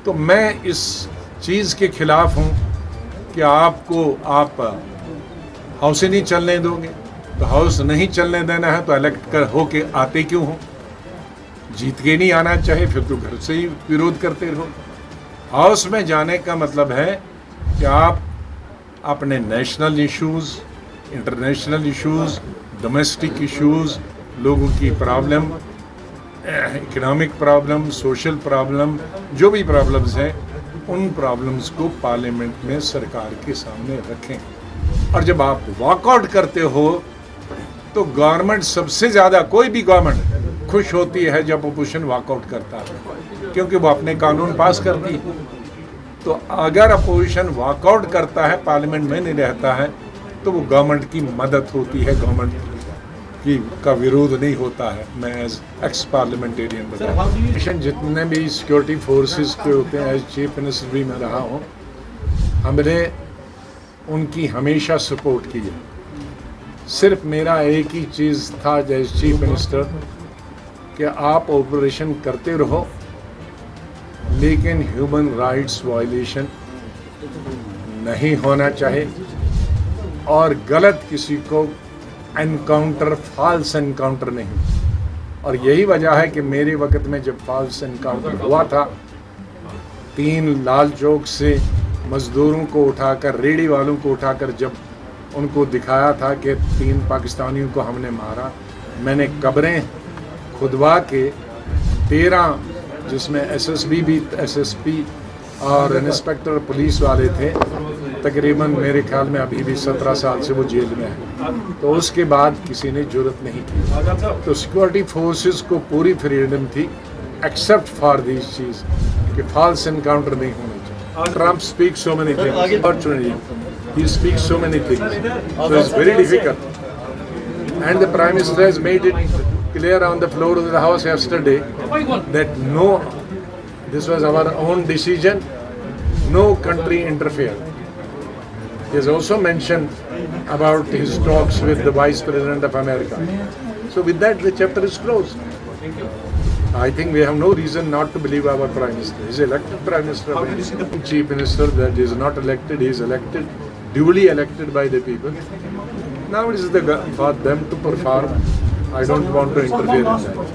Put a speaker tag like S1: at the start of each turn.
S1: تو میں اس چیز کے خلاف ہوں کہ آپ ہاؤس ہی نہیں چلنے دو گے. تو ہاؤس نہیں چلنے دینا ہے تو الیکٹ ہو کے آتے کیوں ہو؟ جیت کے نہیں آنا چاہے پھر تو گھر سے ہی وروଧ کرتے رہو. ہاؤس میں جانے کا مطلب ہے کہ آپ اپنے national issues, international issues, domestic issues, لوگوں کی problem, economic problem, social problem, جو بھی پرابلمز ہیں ان پرابلمز کو پارلیمنٹ میں سرکار کے سامنے رکھیں. اور جب آپ واک آؤٹ کرتے ہو تو گورنمنٹ سب سے زیادہ، کوئی بھی گورنمنٹ خوش ہوتی ہے جب اپوزیشن واک آؤٹ کرتا ہے، کیونکہ وہ اپنے قانون پاس کرتی ہے. تو اگر اپوزیشن واک آؤٹ کرتا ہے، پارلیمنٹ میں نہیں رہتا ہے، تو وہ گورنمنٹ کی مدد ہوتی ہے، گورنمنٹ کا وروଧ نہیں ہوتا ہے. میں ایز ایکس پارلیمنٹیرین بتاؤں، جتنے بھی سیکورٹی فورسز کے ہوتے ہیں، ایز چیف منسٹر بھی میں رہا ہوں، ہم نے ان کی ہمیشہ سپورٹ کی ہے. صرف میرا ایک ہی چیز تھا ایز چیف منسٹر کہ آپ آپریشن کرتے رہو لیکن ہیومن رائٹس وائلیشن نہیں ہونا چاہے، اور غلط کسی کو انکاؤنٹر، فالس انکاؤنٹر نہیں. اور یہی وجہ ہے کہ میرے وقت میں جب فالس انکاؤنٹر ہوا تھا، 3 لال چوک سے مزدوروں کو اٹھا کر، ریڑھی والوں کو اٹھا کر جب ان کو دکھایا تھا کہ 3 پاکستانیوں کو ہم نے مارا، میں نے قبریں کھدوا کے 13، جس میں ایس ایس پی اور انسپکٹر پولیس والے تھے، تقریباً میرے خیال میں ابھی بھی 17 سال سے وہ جیل میں ہیں. تو اس کے بعد کسی نے جرت نہیں کی. تو سیکورٹی فورسز کو پوری فریڈم تھی ایکسیپٹ فار دیز چیز کہ فالس انکاؤنٹر نہیں ہونے چاہیے. Trump speak so many things, opportunity he speaks so many things, so it's very difficult. And the Prime Minister has made it clear on the floor of the House yesterday that no, this was our own decision, no country interfered. He has also mentioned about his talks with the Vice President of America. So with that, the chapter is closed. I think we have no reason not to believe our Prime Minister. He is elected Prime Minister. Chief Minister that is not elected, he is elected, duly elected by the people. Now it is for them to perform. I don't want to interfere in that.